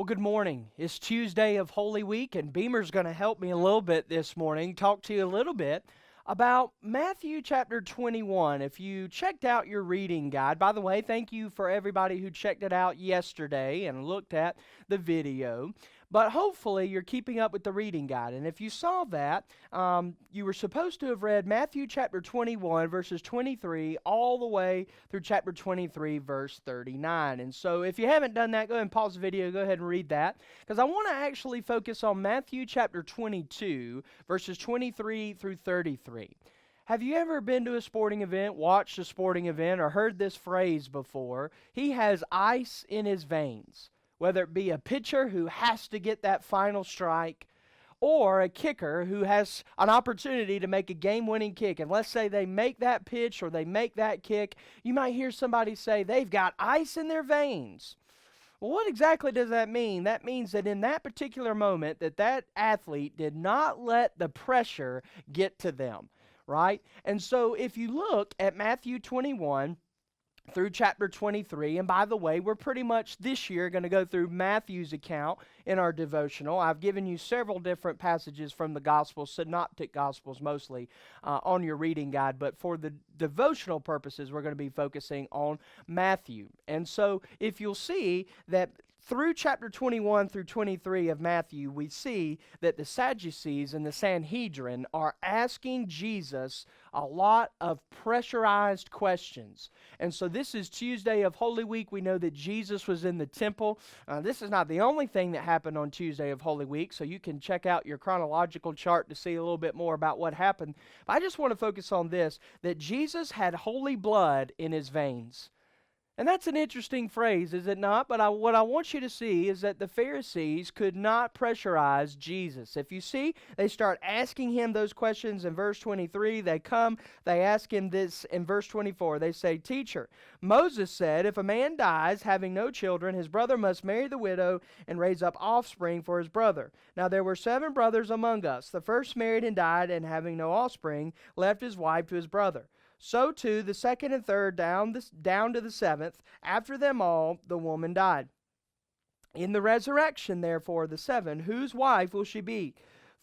Good morning. It's Tuesday of Holy Week, and Beamer's going to help me a little bit this morning, talk to you a little bit about Matthew chapter 21. If you checked out your reading guide, by the way, thank you for everybody who checked it out yesterday and looked at the video. But hopefully you're keeping up with the reading guide. And if you saw that, you were supposed to have read Matthew chapter 21, verses 23, all the way through chapter 23, verse 39. And so if you haven't done that, go ahead and pause the video, go ahead and read that. Because I want to actually focus on Matthew chapter 22, verses 23 through 33. Have you ever been to a sporting event, watched a sporting event, or heard this phrase before? He has ice in his veins. Whether it be a pitcher who has to get that final strike, or a kicker who has an opportunity to make a game-winning kick. And let's say they make that pitch or they make that kick, you might hear somebody say they've got ice in their veins. Well, what exactly does that mean? That means that in that particular moment that athlete did not let the pressure get to them, right? And so if you look at Matthew 21, through chapter 23, and by the way, we're pretty much this year going to go through Matthew's account in our devotional. I've given you several different passages from the Gospels, synoptic Gospels mostly, on your reading guide, but for the devotional purposes, we're going to be focusing on Matthew. And so, if you'll see that through chapter 21 through 23 of Matthew, we see that the Sadducees and the Sanhedrin are asking Jesus a lot of pressurized questions. And so this is Tuesday of Holy Week. We know that Jesus was in the temple. This is not the only thing that happened on Tuesday of Holy Week, so you can check out your chronological chart to see a little bit more about what happened. But I just want to focus on this, that Jesus had holy blood in his veins. And that's an interesting phrase, is it not? But what I want you to see is that the Pharisees could not pressurize Jesus. If you see, they start asking him those questions in verse 23. They ask him this in verse 24. They say, "Teacher, Moses said, if a man dies having no children, his brother must marry the widow and raise up offspring for his brother. Now there were 7 brothers among us. The first married and died, and having no offspring, left his wife to his brother. So too the second and third down to the 7th. After them all, the woman died. In the resurrection, therefore, the 7, whose wife will she be?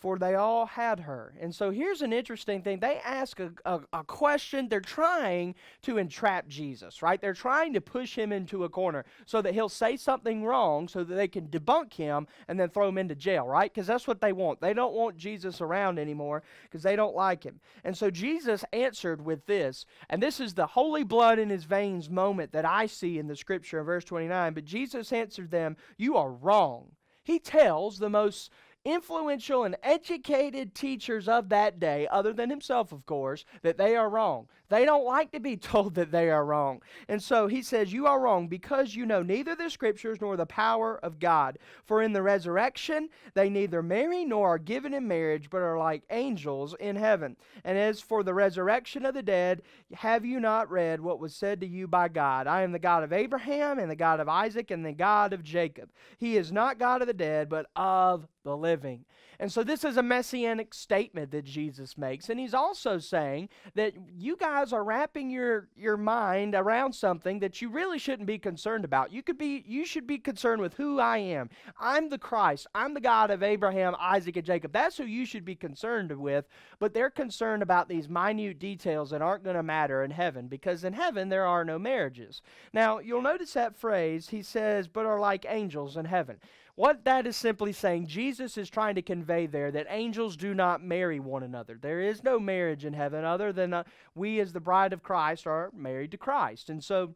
For they all had her." And so here's an interesting thing. They ask a question. They're trying to entrap Jesus, right? They're trying to push him into a corner so that he'll say something wrong so that they can debunk him and then throw him into jail, right? Because that's what they want. They don't want Jesus around anymore because they don't like him. And so Jesus answered with this, and this is the holy blood in his veins moment that I see in the scripture in verse 29. But Jesus answered them, "You are wrong." He tells the most influential and educated teachers of that day, other than himself, of course, that they are wrong. They don't like to be told that they are wrong. And so he says, "You are wrong because you know neither the scriptures nor the power of God. For in the resurrection they neither marry nor are given in marriage, but are like angels in heaven. And as for the resurrection of the dead, have you not read what was said to you by God? I am the God of Abraham and the God of Isaac and the God of Jacob. He is not God of the dead, but of the living." And so this is a messianic statement that Jesus makes. And he's also saying that you guys are wrapping your mind around something that you really shouldn't be concerned about. You should be concerned with who I am. I'm the Christ. I'm the God of Abraham, Isaac, and Jacob. That's who you should be concerned with. But they're concerned about these minute details that aren't going to matter in heaven, because in heaven there are no marriages. Now, you'll notice that phrase, he says, "but are like angels in heaven." What that is simply saying, Jesus is trying to convey there that angels do not marry one another. There is no marriage in heaven other than we as the bride of Christ are married to Christ. And so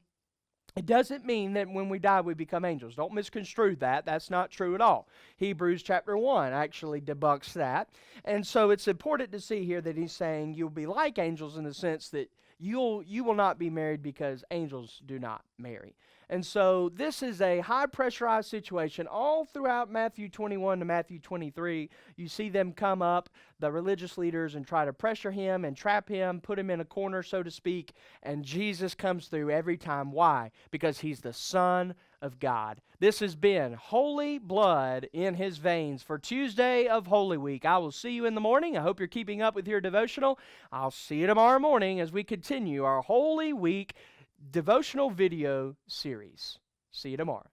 it doesn't mean that when we die we become angels. Don't misconstrue that. That's not true at all. Hebrews chapter 1 actually debunks that. And so it's important to see here that he's saying you'll be like angels in the sense that you will not be married because angels do not marry. And so this is a high pressurized situation all throughout Matthew 21 to Matthew 23. You see them come up, the religious leaders, and try to pressure him and trap him, put him in a corner, so to speak. And Jesus comes through every time. Why? Because he's the Son of God. This has been holy blood in his veins for Tuesday of Holy Week. I will see you in the morning. I hope you're keeping up with your devotional. I'll see you tomorrow morning as we continue our Holy Week devotional video series. See you tomorrow.